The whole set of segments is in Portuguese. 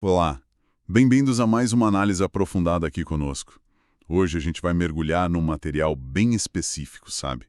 Olá, bem-vindos a mais uma análise aprofundada aqui conosco. Hoje a gente vai mergulhar num material bem específico, sabe?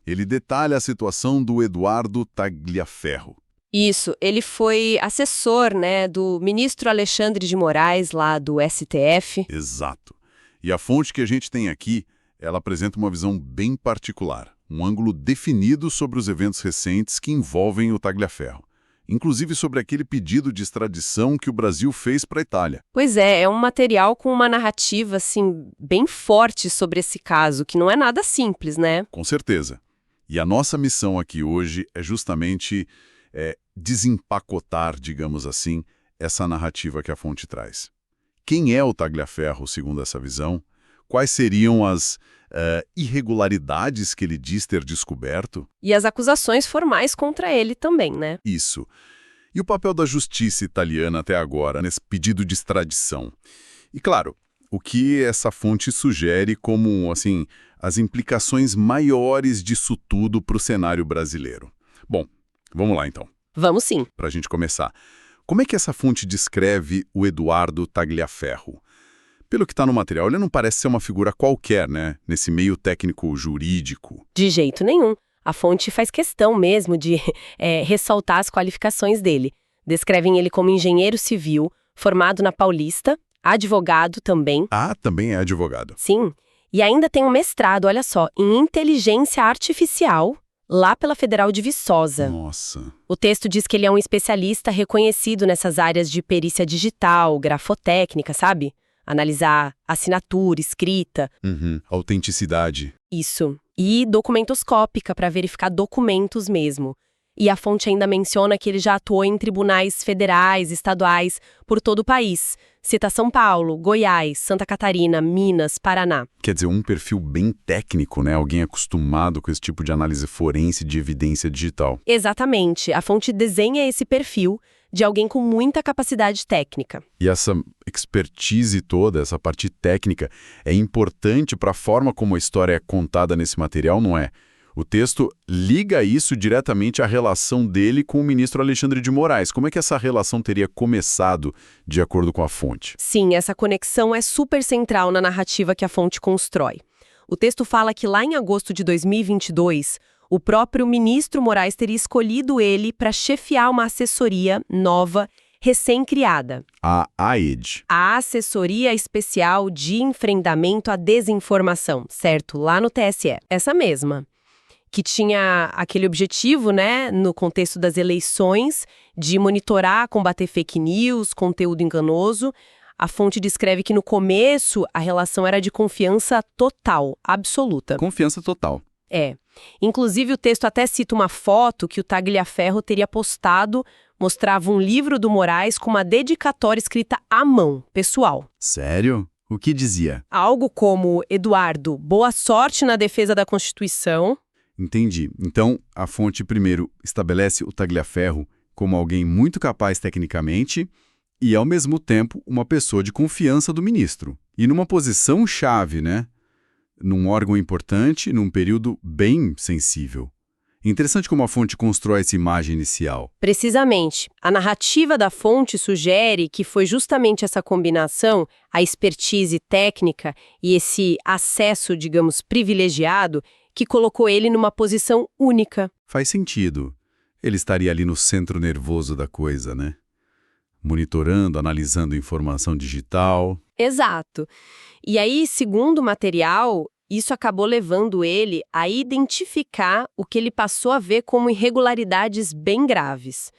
Ele detalha a situação do Eduardo Tagliaferro. Isso, ele foi assessor, né, do ministro Alexandre de Moraes, lá do STF. Exato. E a fonte que a gente tem aqui, ela apresenta uma visão bem particular, um ângulo definido sobre os eventos recentes que envolvem o Tagliaferro. Inclusive sobre aquele pedido de extradição que o Brasil fez para a Itália. Pois é um material com uma narrativa, assim, bem forte sobre esse caso, que não é nada simples, né? Com certeza. E a nossa missão aqui hoje é justamente desempacotar, digamos assim, essa narrativa que a fonte traz. Quem é o Tagliaferro, segundo essa visão? Quais seriam as irregularidades que ele diz ter descoberto? E as acusações formais contra ele também, né? Isso. E o papel da justiça italiana até agora nesse pedido de extradição? E, claro, o que essa fonte sugere como, assim, as implicações maiores disso tudo para o cenário brasileiro. Bom, vamos lá então. Vamos sim. Para a gente começar. Como é que essa fonte descreve o Eduardo Tagliaferro? Pelo que está no material, ele não parece ser uma figura qualquer, né? Nesse meio técnico jurídico. De jeito nenhum. A fonte faz questão mesmo de ressaltar as qualificações dele. Descrevem ele como engenheiro civil, formado na Paulista, advogado também. Ah, também é advogado. Sim. E ainda tem um mestrado, olha só, em inteligência artificial, lá pela Federal de Viçosa. Nossa. O texto diz que ele é um especialista reconhecido nessas áreas de perícia digital, grafotécnica, sabe? Analisar assinatura, escrita. Autenticidade. Isso. E documentoscópica, para verificar documentos mesmo. E a fonte ainda menciona que ele já atuou em tribunais federais, estaduais, por todo o país. Cita São Paulo, Goiás, Santa Catarina, Minas, Paraná. Quer dizer, um perfil bem técnico, né? Alguém acostumado com esse tipo de análise forense de evidência digital. Exatamente. A fonte desenha esse perfil de alguém com muita capacidade técnica. E essa expertise toda, essa parte técnica, é importante para a forma como a história é contada nesse material, não é? O texto liga isso diretamente à relação dele com o ministro Alexandre de Moraes. Como é que essa relação teria começado, de acordo com a fonte? Sim, essa conexão é super central na narrativa que a fonte constrói. O texto fala que lá em agosto de 2022, o próprio ministro Moraes teria escolhido ele para chefiar uma assessoria nova, recém-criada. A AED. A Assessoria Especial de Enfrentamento à Desinformação, certo? Lá no TSE. Essa mesma. Que tinha aquele objetivo, né, no contexto das eleições, de monitorar, combater fake news, conteúdo enganoso. A fonte descreve que no começo a relação era de confiança total, absoluta. Confiança total. É. Inclusive o texto até cita uma foto que o Tagliaferro teria postado, mostrava um livro do Moraes com uma dedicatória escrita à mão, pessoal. Sério? O que dizia? Algo como, Eduardo, boa sorte na defesa da Constituição. Entendi. Então, a fonte primeiro estabelece o Tagliaferro como alguém muito capaz tecnicamente e, ao mesmo tempo, uma pessoa de confiança do ministro. E numa posição chave, né? Num órgão importante, num período bem sensível. Interessante como a fonte constrói essa imagem inicial. Precisamente. A narrativa da fonte sugere que foi justamente essa combinação, a expertise técnica e esse acesso, digamos, privilegiado, que colocou ele numa posição única. Faz sentido. Ele estaria ali no centro nervoso da coisa, né? Monitorando, analisando informação digital. Exato. E aí, segundo o material, isso acabou levando ele a identificar o que ele passou a ver como irregularidades bem graves.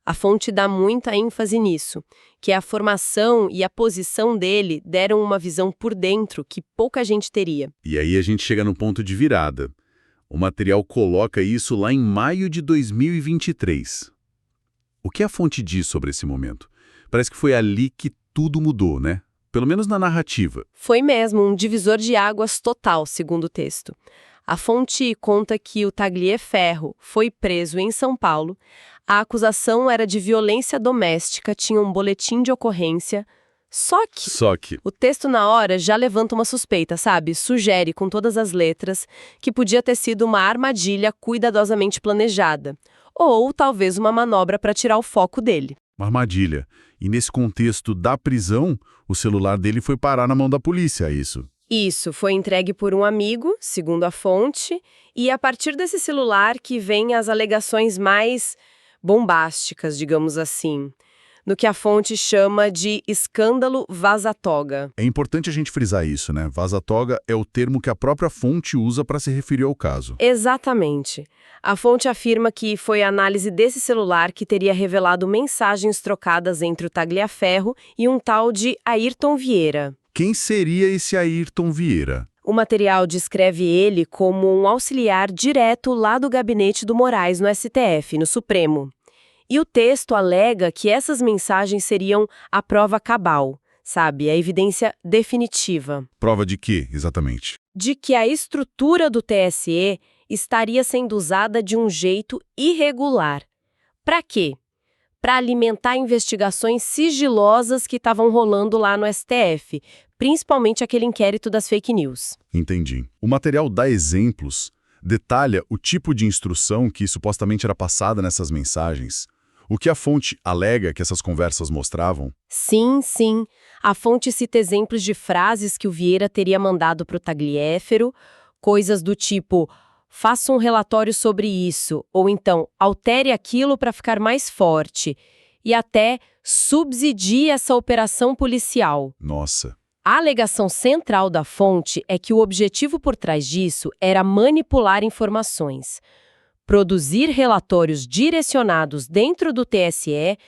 A fonte dá muita ênfase nisso, que a formação e a posição dele deram uma visão por dentro que pouca gente teria. E aí a gente chega no ponto de virada. O material coloca isso lá em maio de 2023. O que a fonte diz sobre esse momento? Parece que foi ali que tudo mudou, né? Pelo menos na narrativa. Foi mesmo um divisor de águas total, segundo o texto. A fonte conta que o Tagliaferro foi preso em São Paulo. A acusação era de violência doméstica, tinha um boletim de ocorrência. Só que o texto na hora já levanta uma suspeita, sabe? Sugere com todas as letras que podia ter sido uma armadilha cuidadosamente planejada. Ou talvez uma manobra para tirar o foco dele. Uma armadilha. E nesse contexto da prisão, o celular dele foi parar na mão da polícia, é isso? Isso, foi entregue por um amigo, segundo a fonte, e a partir desse celular que vêm as alegações mais bombásticas, digamos assim, no que a fonte chama de escândalo vaza-toga. É importante a gente frisar isso, né? Vaza-toga é o termo que a própria fonte usa para se referir ao caso. Exatamente. A fonte afirma que foi a análise desse celular que teria revelado mensagens trocadas entre o Tagliaferro e um tal de Ayrton Vieira. Quem seria esse Ayrton Vieira? O material descreve ele como um auxiliar direto lá do gabinete do Moraes no STF, no Supremo. E o texto alega que essas mensagens seriam a prova cabal, sabe, a evidência definitiva. Prova de quê, exatamente? De que a estrutura do TSE estaria sendo usada de um jeito irregular. Para quê? Para alimentar investigações sigilosas que estavam rolando lá no STF, principalmente aquele inquérito das fake news. Entendi. O material dá exemplos, detalha o tipo de instrução que supostamente era passada nessas mensagens. O que a fonte alega que essas conversas mostravam? Sim, sim. A fonte cita exemplos de frases que o Vieira teria mandado para o Tagliaferro, coisas do tipo, faça um relatório sobre isso, ou então, altere aquilo para ficar mais forte, e até subsidie essa operação policial. Nossa. A alegação central da fonte é que o objetivo por trás disso era manipular informações, produzir relatórios direcionados dentro do TSE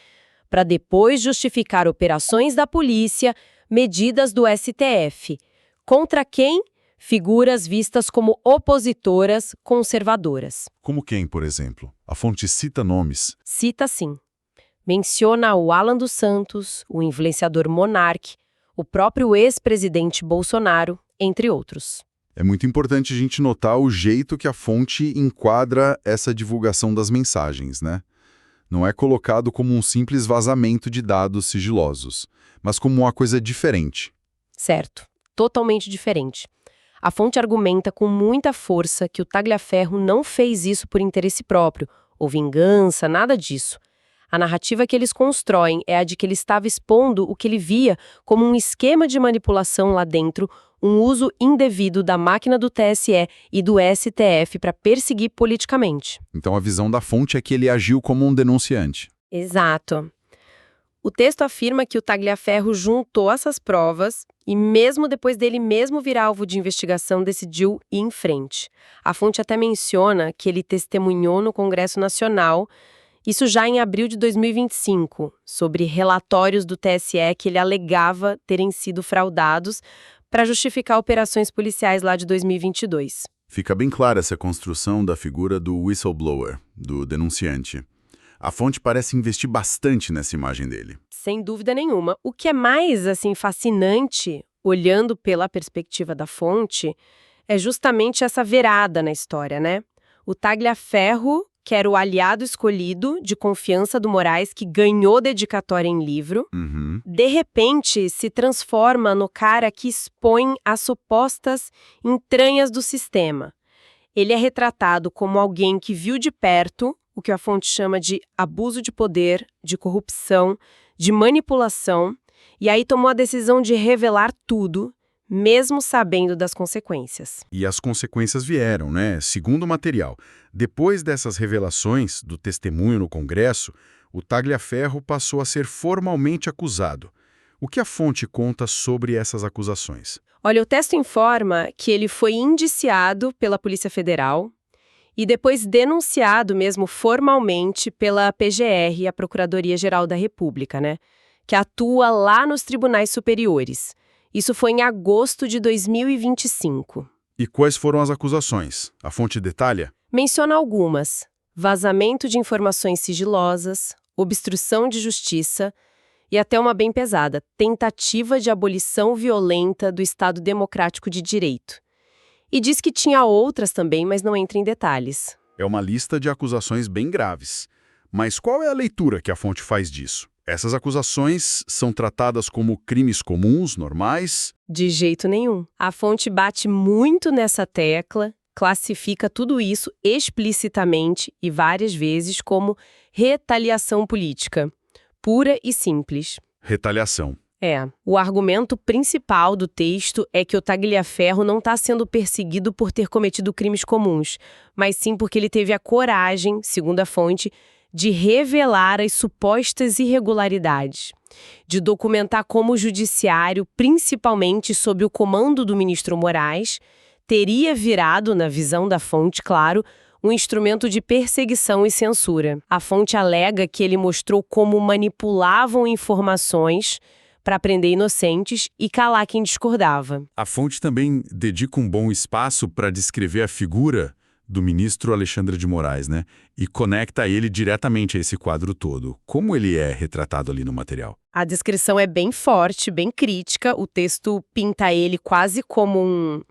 para depois justificar operações da polícia, medidas do STF. Contra quem? Figuras vistas como opositoras conservadoras. Como quem, por exemplo? A fonte cita nomes. Cita sim. Menciona o Alan dos Santos, o influenciador Monark, o próprio ex-presidente Bolsonaro, entre outros. É muito importante a gente notar o jeito que a fonte enquadra essa divulgação das mensagens, né? Não é colocado como um simples vazamento de dados sigilosos, mas como uma coisa diferente. Certo, totalmente diferente. A fonte argumenta com muita força que o Tagliaferro não fez isso por interesse próprio, ou vingança, nada disso. A narrativa que eles constroem é a de que ele estava expondo o que ele via como um esquema de manipulação lá dentro, um uso indevido da máquina do TSE e do STF para perseguir politicamente. Então a visão da fonte é que ele agiu como um denunciante. Exato. O texto afirma que o Tagliaferro juntou essas provas e, mesmo depois dele mesmo virar alvo de investigação, decidiu ir em frente. A fonte até menciona que ele testemunhou no Congresso Nacional, isso já em abril de 2025, sobre relatórios do TSE que ele alegava terem sido fraudados para justificar operações policiais lá de 2022. Fica bem clara essa construção da figura do whistleblower, do denunciante. A fonte parece investir bastante nessa imagem dele. Sem dúvida nenhuma. O que é mais, fascinante, olhando pela perspectiva da fonte, é justamente essa virada na história, né? O Tagliaferro, que era o aliado escolhido de confiança do Moraes, que ganhou dedicatória em livro, de repente se transforma no cara que expõe as supostas entranhas do sistema. Ele é retratado como alguém que viu de perto o que a fonte chama de abuso de poder, de corrupção, de manipulação, e aí tomou a decisão de revelar tudo, mesmo sabendo das consequências. E as consequências vieram, né? Segundo o material, depois dessas revelações do testemunho no Congresso, o Tagliaferro passou a ser formalmente acusado. O que a fonte conta sobre essas acusações? Olha, o texto informa que ele foi indiciado pela Polícia Federal e depois denunciado mesmo formalmente pela PGR, a Procuradoria-Geral da República, né? Que atua lá nos tribunais superiores. Isso foi em agosto de 2025. E quais foram as acusações? A fonte detalha? Menciona algumas: vazamento de informações sigilosas, obstrução de justiça e até uma bem pesada, tentativa de abolição violenta do Estado Democrático de Direito. E diz que tinha outras também, mas não entra em detalhes. É uma lista de acusações bem graves. Mas qual é a leitura que a fonte faz disso? Essas acusações são tratadas como crimes comuns, normais? De jeito nenhum. A fonte bate muito nessa tecla, classifica tudo isso explicitamente e várias vezes como retaliação política. pura e simples. Retaliação. O argumento principal do texto é que o Tagliaferro não está sendo perseguido por ter cometido crimes comuns, mas sim porque ele teve a coragem, segundo a fonte, de revelar as supostas irregularidades, de documentar como o judiciário, principalmente sob o comando do ministro Moraes, teria virado, na visão da fonte, claro, um instrumento de perseguição e censura. A fonte alega que ele mostrou como manipulavam informações para prender inocentes e calar quem discordava. A fonte também dedica um bom espaço para descrever a figura do ministro Alexandre de Moraes, né? E conecta ele diretamente a esse quadro todo. Como ele é retratado ali no material? A descrição é bem forte, bem crítica. O texto pinta ele quase como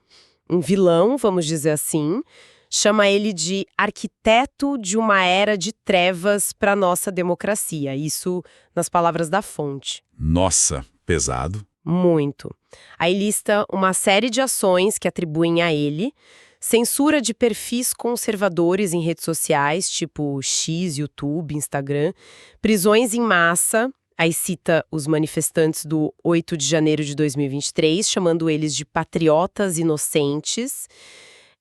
um vilão, vamos dizer assim. Chama ele de arquiteto de uma era de trevas para nossa democracia. Isso nas palavras da fonte. Nossa, pesado. Muito. Aí lista uma série de ações que atribuem a ele: censura de perfis conservadores em redes sociais, tipo X, YouTube, Instagram, prisões em massa. Aí cita os manifestantes do 8 de janeiro de 2023, chamando eles de patriotas inocentes.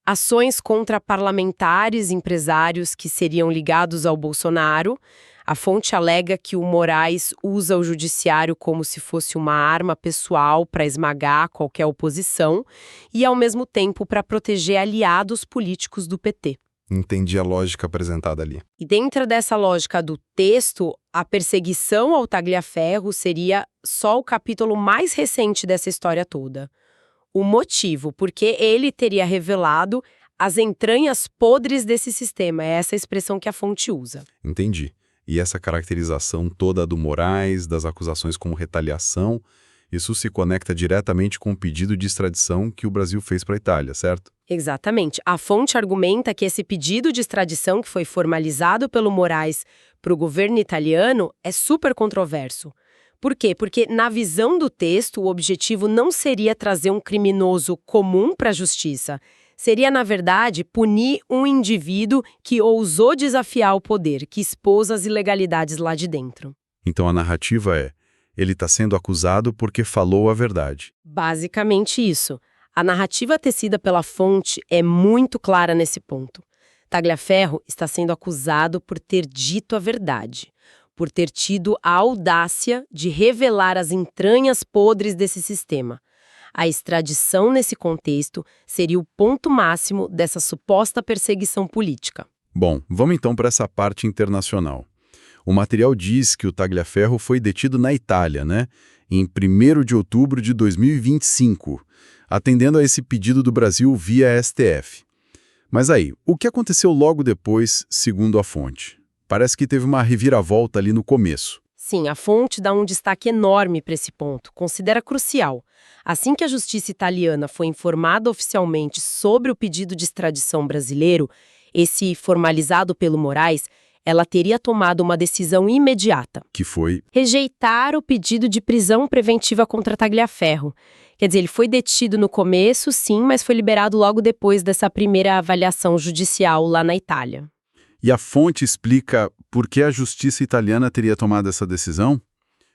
Ações contra parlamentares e empresários que seriam ligados ao Bolsonaro. A fonte alega que o Moraes usa o judiciário como se fosse uma arma pessoal para esmagar qualquer oposição e, ao mesmo tempo, para proteger aliados políticos do PT. Entendi a lógica apresentada ali. E dentro dessa lógica do texto, a perseguição ao Tagliaferro seria só o capítulo mais recente dessa história toda. O motivo, porque ele teria revelado as entranhas podres desse sistema. É essa expressão que a fonte usa. Entendi. E essa caracterização toda do Moraes, das acusações como retaliação, isso se conecta diretamente com o pedido de extradição que o Brasil fez para a Itália, certo? Exatamente. A fonte argumenta que esse pedido de extradição que foi formalizado pelo Moraes para o governo italiano é super controverso. Por quê? Porque, na visão do texto, o objetivo não seria trazer um criminoso comum para a justiça. Seria, na verdade, punir um indivíduo que ousou desafiar o poder, que expôs as ilegalidades lá de dentro. Então a narrativa é: ele está sendo acusado porque falou a verdade. Basicamente isso. A narrativa tecida pela fonte é muito clara nesse ponto. Tagliaferro está sendo acusado por ter dito a verdade, por ter tido a audácia de revelar as entranhas podres desse sistema. A extradição nesse contexto seria o ponto máximo dessa suposta perseguição política. Bom, vamos então para essa parte internacional. O material diz que o Tagliaferro foi detido na Itália, né? Em 1º de outubro de 2025, atendendo a esse pedido do Brasil via STF. Mas aí, o que aconteceu logo depois, segundo a fonte? Parece que teve uma reviravolta ali no começo. Sim, a fonte dá um destaque enorme para esse ponto, considera crucial. Assim que a justiça italiana foi informada oficialmente sobre o pedido de extradição brasileiro, esse formalizado pelo Moraes, ela teria tomado uma decisão imediata. Que foi? Rejeitar o pedido de prisão preventiva contra Tagliaferro. Quer dizer, ele foi detido no começo, sim, mas foi liberado logo depois dessa primeira avaliação judicial lá na Itália. E a fonte explica por que a justiça italiana teria tomado essa decisão?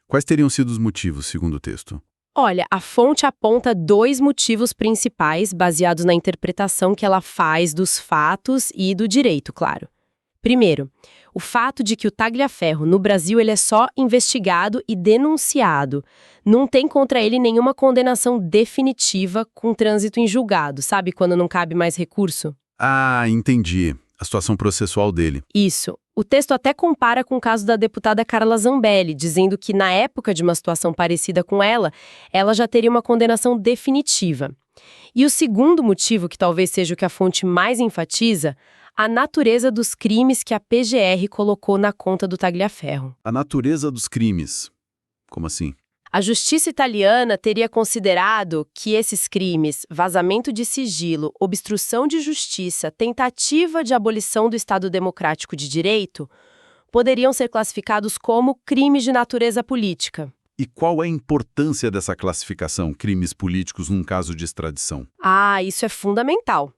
Quais teriam sido os motivos, segundo o texto? Olha, a fonte aponta 2 motivos principais baseados na interpretação que ela faz dos fatos e do direito, claro. Primeiro, o fato de que o Tagliaferro no Brasil ele é só investigado e denunciado. Não tem contra ele nenhuma condenação definitiva com trânsito em julgado, sabe quando não cabe mais recurso? Ah, entendi. A situação processual dele. Isso. O texto até compara com o caso da deputada Carla Zambelli, dizendo que na época de uma situação parecida com ela já teria uma condenação definitiva. E o segundo motivo, que talvez seja o que a fonte mais enfatiza, a natureza dos crimes que a PGR colocou na conta do Tagliaferro. A natureza dos crimes. Como assim? A justiça italiana teria considerado que esses crimes, vazamento de sigilo, obstrução de justiça, tentativa de abolição do Estado Democrático de Direito, poderiam ser classificados como crimes de natureza política. E qual é a importância dessa classificação, crimes políticos, num caso de extradição? Ah, isso é fundamental.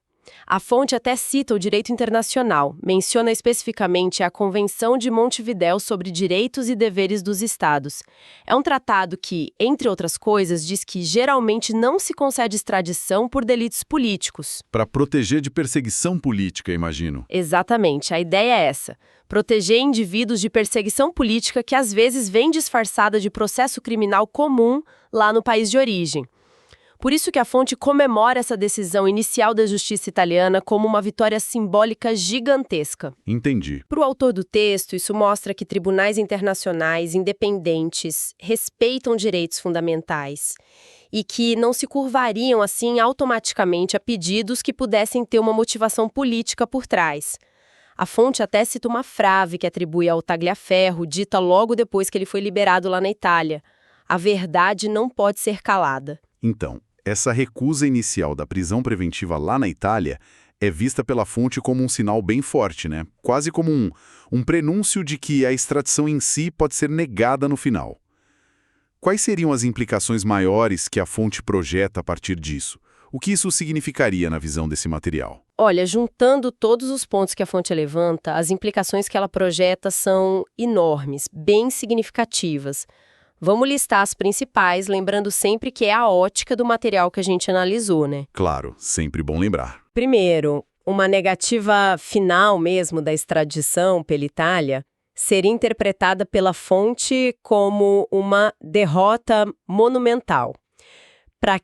A fonte até cita o direito internacional, menciona especificamente a Convenção de Montevidéu sobre Direitos e Deveres dos Estados. É um tratado que, entre outras coisas, diz que geralmente não se concede extradição por delitos políticos. Para proteger de perseguição política, imagino. Exatamente, a ideia é essa. Proteger indivíduos de perseguição política que às vezes vem disfarçada de processo criminal comum lá no país de origem. Por isso que a fonte comemora essa decisão inicial da justiça italiana como uma vitória simbólica gigantesca. Entendi. Para o autor do texto, isso mostra que tribunais internacionais independentes respeitam direitos fundamentais e que não se curvariam assim automaticamente a pedidos que pudessem ter uma motivação política por trás. A fonte até cita uma frase que atribui ao Tagliaferro, dita logo depois que ele foi liberado lá na Itália: "A verdade não pode ser calada." Então, essa recusa inicial da prisão preventiva lá na Itália é vista pela fonte como um sinal bem forte, né? Quase como um prenúncio de que a extradição em si pode ser negada no final. Quais seriam as implicações maiores que a fonte projeta a partir disso? O que isso significaria na visão desse material? Olha, juntando todos os pontos que a fonte levanta, as implicações que ela projeta são enormes, bem significativas. Vamos listar as principais, lembrando sempre que é a ótica do material que a gente analisou, né? Claro, sempre bom lembrar. Primeiro, uma negativa final mesmo da extradição pela Itália seria interpretada pela fonte como uma derrota monumental para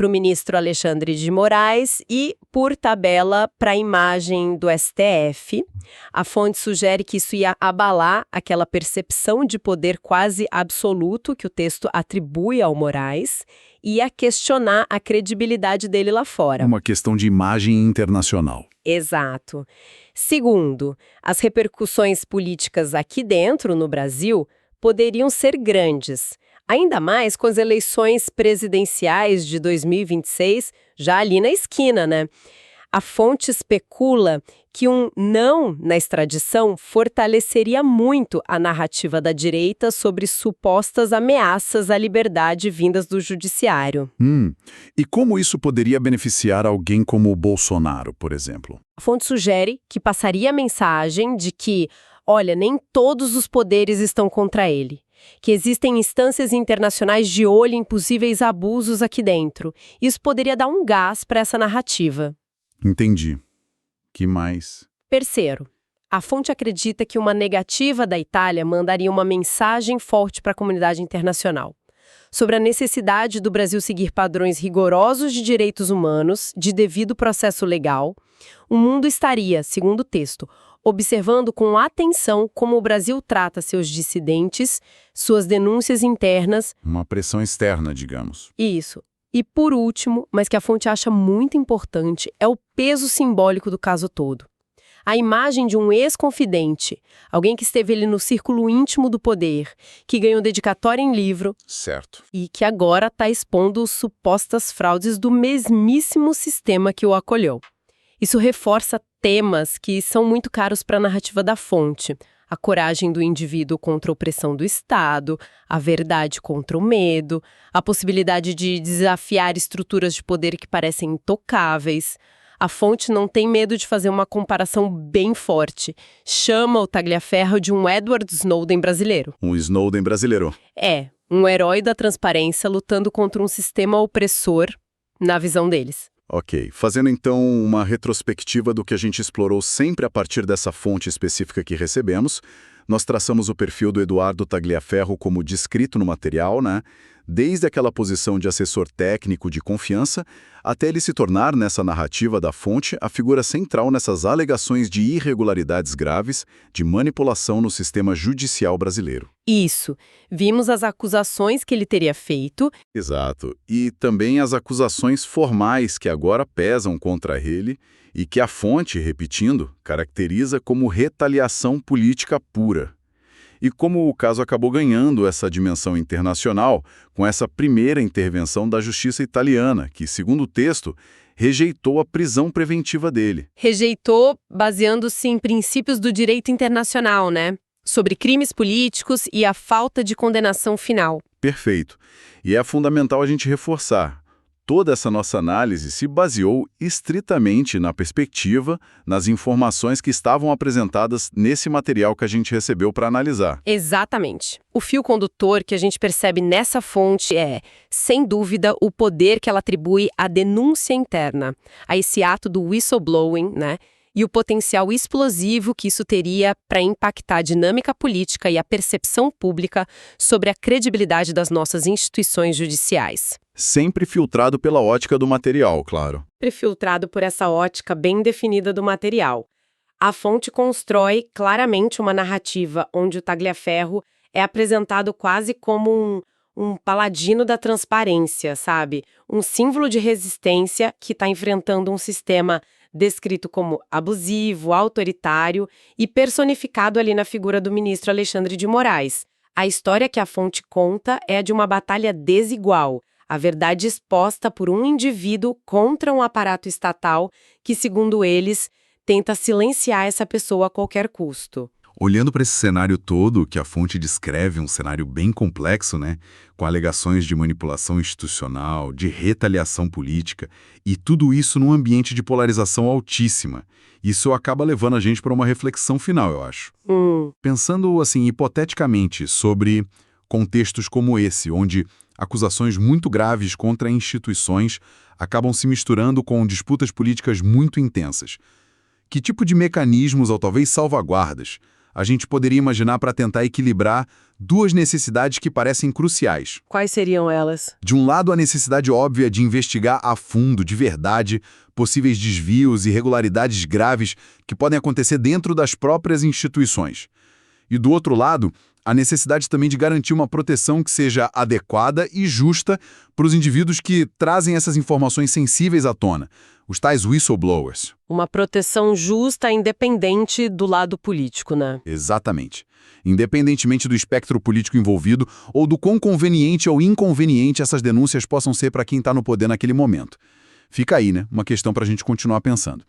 o ministro Alexandre de Moraes e, por tabela, para a imagem do STF. A fonte sugere que isso ia abalar aquela percepção de poder quase absoluto que o texto atribui ao Moraes e ia questionar a credibilidade dele lá fora. Uma questão de imagem internacional. Exato. Segundo, as repercussões políticas aqui dentro, no Brasil, poderiam ser grandes. Ainda mais com as eleições presidenciais de 2026 já ali na esquina, né? A fonte especula que um não na extradição fortaleceria muito a narrativa da direita sobre supostas ameaças à liberdade vindas do judiciário. E como isso poderia beneficiar alguém como o Bolsonaro, por exemplo? A fonte sugere que passaria a mensagem de que, olha, nem todos os poderes estão contra ele. Que existem instâncias internacionais de olho em possíveis abusos aqui dentro. Isso poderia dar um gás para essa narrativa. Entendi. Que mais? Terceiro, a fonte acredita que uma negativa da Itália mandaria uma mensagem forte para a comunidade internacional sobre a necessidade do Brasil seguir padrões rigorosos de direitos humanos, de devido processo legal. O mundo estaria, segundo o texto, observando com atenção como o Brasil trata seus dissidentes, suas denúncias internas. Uma pressão externa, digamos. Isso. E por último, mas que a fonte acha muito importante, é o peso simbólico do caso todo. A imagem de um ex-confidente, alguém que esteve ali no círculo íntimo do poder, que ganhou dedicatória em livro. Certo. E que agora está expondo supostas fraudes do mesmíssimo sistema que o acolheu. Isso reforça temas que são muito caros para a narrativa da fonte. A coragem do indivíduo contra a opressão do Estado, a verdade contra o medo, a possibilidade de desafiar estruturas de poder que parecem intocáveis. A fonte não tem medo de fazer uma comparação bem forte. Chama o Tagliaferro de um Edward Snowden brasileiro. Um Snowden brasileiro. É, um herói da transparência lutando contra um sistema opressor, na visão deles. Ok, fazendo então uma retrospectiva do que a gente explorou sempre a partir dessa fonte específica que recebemos, nós traçamos o perfil do Eduardo Tagliaferro como descrito no material, né? Desde aquela posição de assessor técnico de confiança, até ele se tornar, nessa narrativa da fonte, a figura central nessas alegações de irregularidades graves de manipulação no sistema judicial brasileiro. Isso. Vimos as acusações que ele teria feito. Exato. E também as acusações formais que agora pesam contra ele e que a fonte, repetindo, caracteriza como retaliação política pura. E como o caso acabou ganhando essa dimensão internacional com essa primeira intervenção da justiça italiana, que, segundo o texto, rejeitou a prisão preventiva dele. Rejeitou baseando-se em princípios do direito internacional, né? Sobre crimes políticos e a falta de condenação final. Perfeito. E é fundamental a gente reforçar. Toda essa nossa análise se baseou estritamente na perspectiva, nas informações que estavam apresentadas nesse material que a gente recebeu para analisar. Exatamente. O fio condutor que a gente percebe nessa fonte é, sem dúvida, o poder que ela atribui à denúncia interna, a esse ato do whistleblowing, né? E o potencial explosivo que isso teria para impactar a dinâmica política e a percepção pública sobre a credibilidade das nossas instituições judiciais. Sempre filtrado pela ótica do material, claro. Filtrado por essa ótica bem definida do material. A fonte constrói claramente uma narrativa onde o Tagliaferro é apresentado quase como um paladino da transparência, sabe? Um símbolo de resistência que está enfrentando um sistema descrito como abusivo, autoritário e personificado ali na figura do ministro Alexandre de Moraes. A história que a fonte conta é a de uma batalha desigual, a verdade exposta por um indivíduo contra um aparato estatal que, segundo eles, tenta silenciar essa pessoa a qualquer custo. Olhando para esse cenário todo, que a fonte descreve um cenário bem complexo, né, com alegações de manipulação institucional, de retaliação política, e tudo isso num ambiente de polarização altíssima. Isso acaba levando a gente para uma reflexão final, eu acho. Pensando, assim, hipoteticamente sobre contextos como esse, onde acusações muito graves contra instituições acabam se misturando com disputas políticas muito intensas. Que tipo de mecanismos ou talvez salvaguardas a gente poderia imaginar para tentar equilibrar duas necessidades que parecem cruciais? Quais seriam elas? De um lado, a necessidade óbvia de investigar a fundo, de verdade, possíveis desvios e irregularidades graves que podem acontecer dentro das próprias instituições. E do outro lado, a necessidade também de garantir uma proteção que seja adequada e justa para os indivíduos que trazem essas informações sensíveis à tona, os tais whistleblowers. Uma proteção justa, independente do lado político, né? Exatamente. Independentemente do espectro político envolvido ou do quão conveniente ou inconveniente essas denúncias possam ser para quem está no poder naquele momento. Fica aí, né? Uma questão para a gente continuar pensando.